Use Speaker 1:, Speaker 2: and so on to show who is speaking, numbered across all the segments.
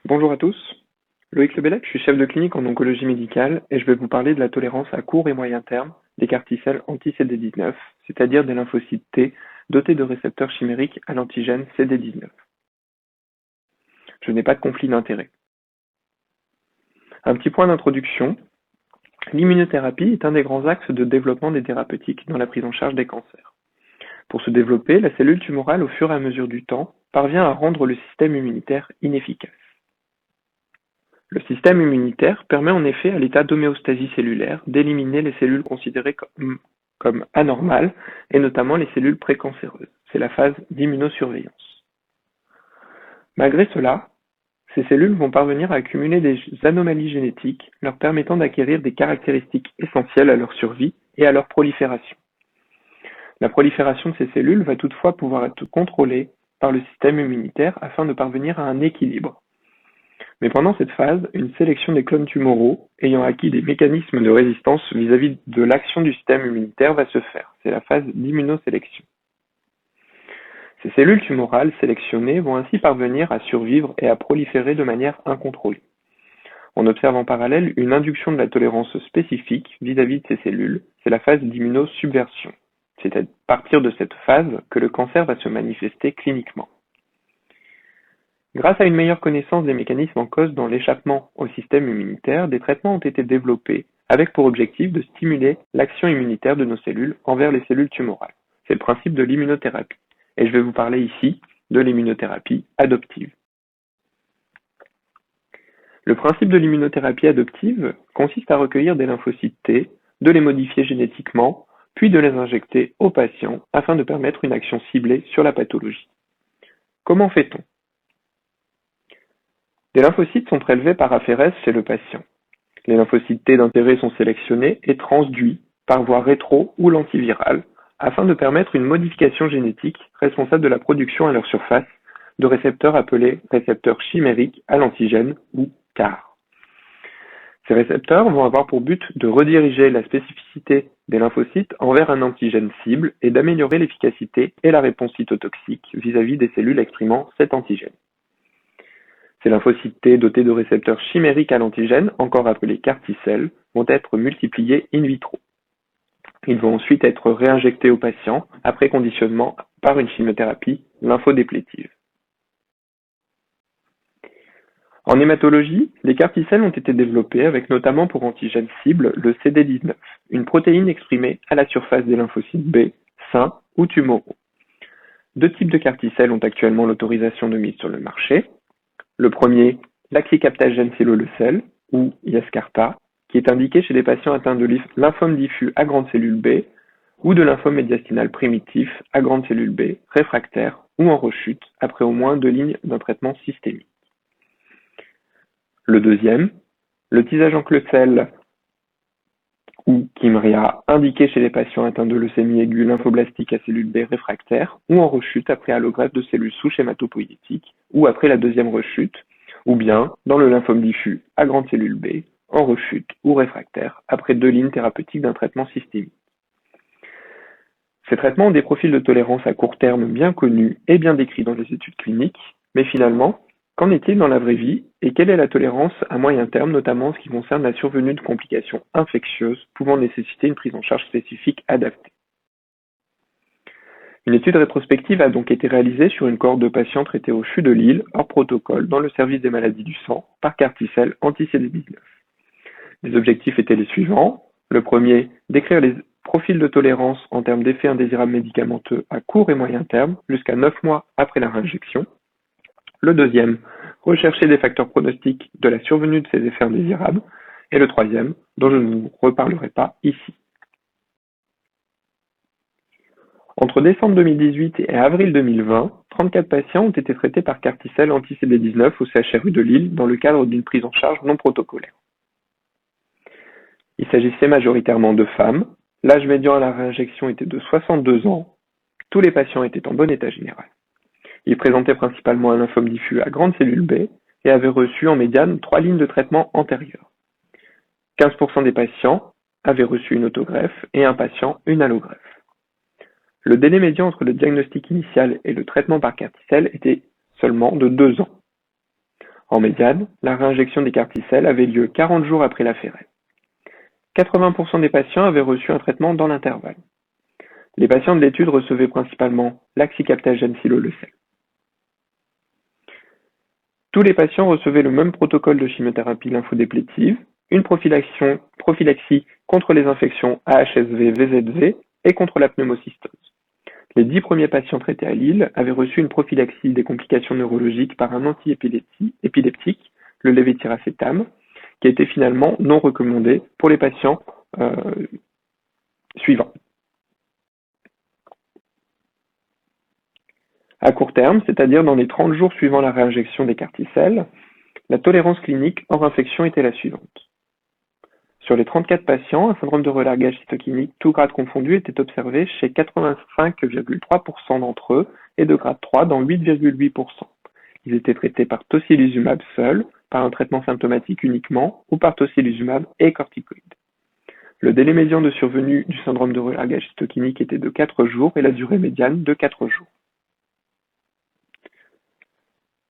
Speaker 1: Bonjour à tous, Loïc Lebellec, je suis chef de clinique en oncologie médicale et je vais vous parler de la tolérance à court et moyen terme des CAR-T-cells anti-CD19, c'est-à-dire des lymphocytes T dotés de récepteurs chimériques à l'antigène CD19. Je n'ai pas de conflit d'intérêt. Un petit point d'introduction, l'immunothérapie est un des grands axes de développement des thérapeutiques dans la prise en charge des cancers. Pour se développer, la cellule tumorale, au fur et à mesure du temps, parvient à rendre le système immunitaire inefficace. Le système immunitaire permet en effet à l'état d'homéostasie cellulaire d'éliminer les cellules considérées comme anormales, et notamment les cellules précancéreuses. C'est la phase d'immunosurveillance. Malgré cela, ces cellules vont parvenir à accumuler des anomalies génétiques leur permettant d'acquérir des caractéristiques essentielles à leur survie et à leur prolifération. La prolifération de ces cellules va toutefois pouvoir être contrôlée par le système immunitaire afin de parvenir à un équilibre. Mais pendant cette phase, une sélection des clones tumoraux ayant acquis des mécanismes de résistance vis-à-vis de l'action du système immunitaire va se faire. C'est la phase d'immunosélection. Ces cellules tumorales sélectionnées vont ainsi parvenir à survivre et à proliférer de manière incontrôlée. On observe en parallèle une induction de la tolérance spécifique vis-à-vis de ces cellules, c'est la phase d'immunosubversion. C'est à partir de cette phase que le cancer va se manifester cliniquement. Grâce à une meilleure connaissance des mécanismes en cause dans l'échappement au système immunitaire, des traitements ont été développés avec pour objectif de stimuler l'action immunitaire de nos cellules envers les cellules tumorales. C'est le principe de l'immunothérapie. Et je vais vous parler ici de l'immunothérapie adoptive. Le principe de l'immunothérapie adoptive consiste à recueillir des lymphocytes T, de les modifier génétiquement, puis de les injecter aux patients afin de permettre une action ciblée sur la pathologie. Comment fait-on ? Des lymphocytes sont prélevés par aphérèse chez le patient. Les lymphocytes T d'intérêt sont sélectionnés et transduits par voie rétro ou lentivirale afin de permettre une modification génétique responsable de la production à leur surface de récepteurs appelés récepteurs chimériques à l'antigène ou CAR. Ces récepteurs vont avoir pour but de rediriger la spécificité des lymphocytes envers un antigène cible et d'améliorer l'efficacité et la réponse cytotoxique vis-à-vis des cellules exprimant cet antigène. Ces lymphocytes T dotés de récepteurs chimériques à l'antigène, encore appelés CAR-T-cells, vont être multipliés in vitro. Ils vont ensuite être réinjectés aux patients après conditionnement par une chimiothérapie lymphodéplétive. En hématologie, les CAR-T-cells ont été développés avec notamment pour antigène cible le CD19, une protéine exprimée à la surface des lymphocytes B, sains ou tumoraux. Deux types de CAR-T-cells ont actuellement l'autorisation de mise sur le marché. Le premier, l'axicaptagène cellulocell, ou Yescarta, qui est indiqué chez les patients atteints de lymphome diffus à grande cellule B ou de lymphome médiastinal primitif à grande cellule B, réfractaire ou en rechute après au moins 2 lignes d'un traitement systémique. Le deuxième, le tisagencleucel ou Kymriah, indiqué chez les patients atteints de leucémie aiguë lymphoblastique à cellule B réfractaire ou en rechute après allogreffe de cellules souches hématopoïétiques ou après la deuxième rechute, ou bien dans le lymphome diffus à grande cellule B, en rechute ou réfractaire après 2 lignes thérapeutiques d'un traitement systémique. Ces traitements ont des profils de tolérance à court terme bien connus et bien décrits dans les études cliniques, mais finalement, qu'en est-il dans la vraie vie et quelle est la tolérance à moyen terme, notamment en ce qui concerne la survenue de complications infectieuses pouvant nécessiter une prise en charge spécifique adaptée? Une étude rétrospective a donc été réalisée sur une cohorte de patients traités au CHU de Lille, hors protocole, dans le service des maladies du sang, par CAR-T-cells anti-CD19. Les objectifs étaient les suivants. Le premier, décrire les profils de tolérance en termes d'effets indésirables médicamenteux à court et moyen terme, jusqu'à 9 mois après la réinjection. Le deuxième, rechercher des facteurs pronostiques de la survenue de ces effets indésirables. Et le troisième, dont je ne vous reparlerai pas ici. Entre décembre 2018 et avril 2020, 34 patients ont été traités par CAR-T-cells anti-CD19 au CHRU de Lille dans le cadre d'une prise en charge non protocolaire. Il s'agissait majoritairement de femmes. L'âge médian à la réinjection était de 62 ans. Tous les patients étaient en bon état général. Ils présentaient principalement un lymphome diffus à grande cellule B et avaient reçu en médiane 3 lignes de traitement antérieures. 15% des patients avaient reçu une autogreffe et un patient une allogreffe. Le délai médian entre le diagnostic initial et le traitement par CAR-T-cell était seulement de 2 ans. En médiane, la réinjection des carticelles avait lieu 40 jours après la FEREL. 80% des patients avaient reçu un traitement dans l'intervalle. Les patients de l'étude recevaient principalement l'axicaptagène siloleucel. Tous les patients recevaient le même protocole de chimiothérapie lymphodéplétive, une prophylaxie contre les infections AHSV, VZV et contre la pneumocystose. Les 10 premiers patients traités à Lille avaient reçu une prophylaxie des complications neurologiques par un antiépileptique, le levétiracétam, qui a été finalement non recommandé pour les patients suivants. À court terme, c'est-à-dire dans les 30 jours suivant la réinjection des carticelles, la tolérance clinique hors infection était la suivante. Sur les 34 patients, un syndrome de relargage cytokinique tout grade confondu était observé chez 85,3% d'entre eux et de grade 3 dans 8,8%. Ils étaient traités par tocilizumab seul, par un traitement symptomatique uniquement, ou par tocilizumab et corticoïdes. Le délai médian de survenue du syndrome de relargage cytokinique était de 4 jours et la durée médiane de 4 jours.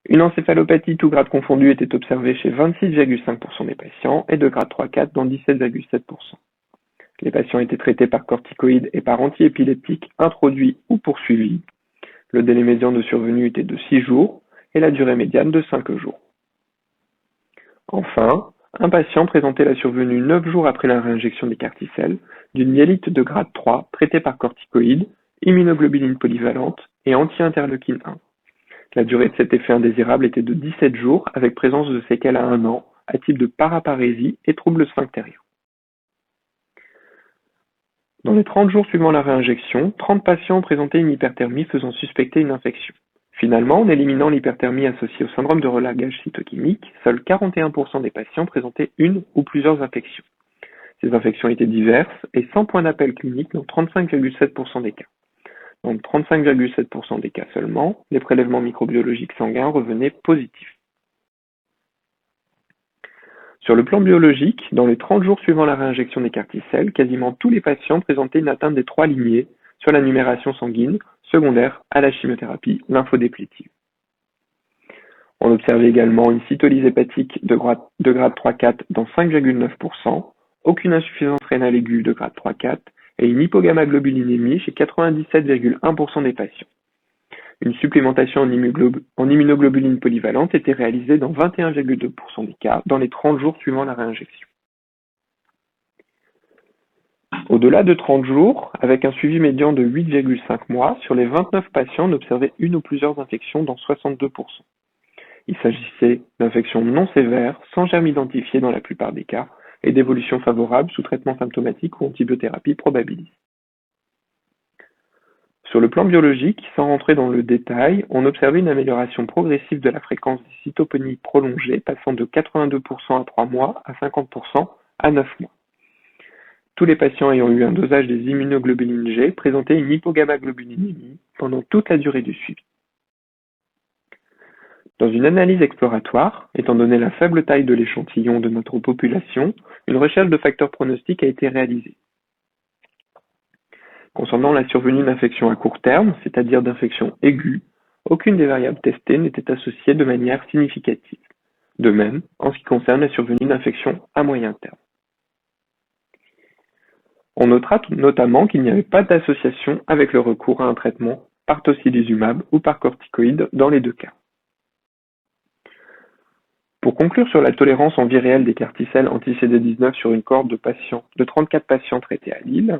Speaker 1: Une encéphalopathie tout grade confondu était observée chez 26,5% des patients et de grade 3-4 dans 17,7%. Les patients étaient traités par corticoïdes et par antiépileptiques introduits ou poursuivis. Le délai médian de survenue était de 6 jours et la durée médiane de 5 jours. Enfin, un patient présentait la survenue 9 jours après la réinjection des carticelles d'une myélite de grade 3 traitée par corticoïdes, immunoglobuline polyvalente et anti-interleukine 1. La durée de cet effet indésirable était de 17 jours avec présence de séquelles à 1 an, à type de paraparésie et troubles sphinctériens. Dans les 30 jours suivant la réinjection, 30 patients ont présenté une hyperthermie faisant suspecter une infection. Finalement, en éliminant l'hyperthermie associée au syndrome de relargage cytokinique, seuls 41% des patients présentaient une ou plusieurs infections. Ces infections étaient diverses et sans point d'appel clinique dans 35,7% des cas. Dans 35,7% des cas seulement, les prélèvements microbiologiques sanguins revenaient positifs. Sur le plan biologique, dans les 30 jours suivant la réinjection des carticelles, quasiment tous les patients présentaient une atteinte des 3 lignées sur la numération sanguine secondaire à la chimiothérapie lymphodéplétive. On observait également une cytolyse hépatique de grade 3-4 dans 5,9%, aucune insuffisance rénale aiguë de grade 3-4 et une hypogammaglobulinémie chez 97,1% des patients. Une supplémentation en immunoglobuline polyvalente était réalisée dans 21,2% des cas dans les 30 jours suivant la réinjection. Au-delà de 30 jours, avec un suivi médian de 8,5 mois, sur les 29 patients, on observait une ou plusieurs infections dans 62%. Il s'agissait d'infections non sévères, sans germe identifié dans la plupart des cas, et d'évolution favorable sous traitement symptomatique ou antibiothérapie probabiliste. Sur le plan biologique, sans rentrer dans le détail, on observait une amélioration progressive de la fréquence des cytopenies prolongées, passant de 82% à 3 mois à 50% à 9 mois. Tous les patients ayant eu un dosage des immunoglobulines G présentaient une hypogammaglobulinémie pendant toute la durée du suivi. Dans une analyse exploratoire, étant donné la faible taille de l'échantillon de notre population, une recherche de facteurs pronostiques a été réalisée. Concernant la survenue d'infections à court terme, c'est-à-dire d'infections aiguës, aucune des variables testées n'était associée de manière significative. De même, en ce qui concerne la survenue d'infections à moyen terme. On notera notamment qu'il n'y avait pas d'association avec le recours à un traitement par tocilizumab ou par corticoïdes dans les deux cas. Pour conclure sur la tolérance en vie réelle des carticelles anti-CD19 sur une cohorte de 34 patients traités à Lille,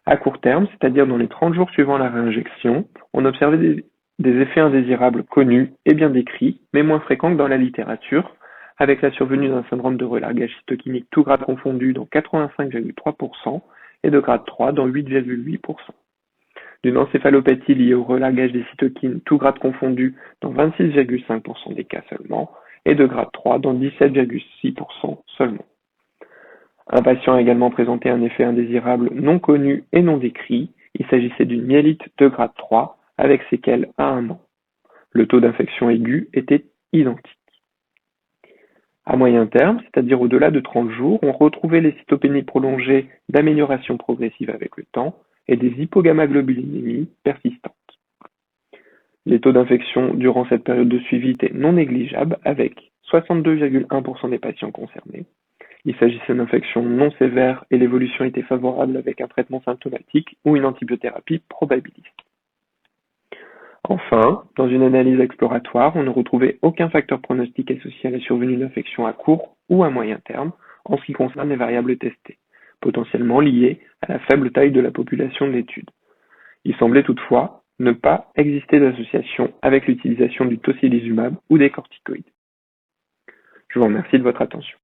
Speaker 1: à court terme, c'est-à-dire dans les 30 jours suivant la réinjection, on observait des effets indésirables connus et bien décrits, mais moins fréquents que dans la littérature, avec la survenue d'un syndrome de relargage cytokinique tout grade confondu dans 85,3% et de grade 3 dans 8,8%. D'une encéphalopathie liée au relargage des cytokines tout grade confondu dans 26,5% des cas seulement et de grade 3 dans 17,6% seulement. Un patient a également présenté un effet indésirable non connu et non décrit. Il s'agissait d'une myélite de grade 3 avec séquelles à 1 an. Le taux d'infection aiguë était identique. À moyen terme, c'est-à-dire au-delà de 30 jours, on retrouvait les cytopénies prolongées d'amélioration progressive avec le temps et des hypogammaglobulinémies persistantes. Les taux d'infection durant cette période de suivi étaient non négligeables, avec 62,1% des patients concernés. Il s'agissait d'infections non sévères et l'évolution était favorable avec un traitement symptomatique ou une antibiothérapie probabiliste. Enfin, dans une analyse exploratoire, on ne retrouvait aucun facteur pronostic associé à la survenue d'infections à court ou à moyen terme en ce qui concerne les variables testées, potentiellement liées à la faible taille de la population de l'étude. Il semblait toutefois ne pas exister d'association avec l'utilisation du tocilizumab ou des corticoïdes. Je vous remercie de votre attention.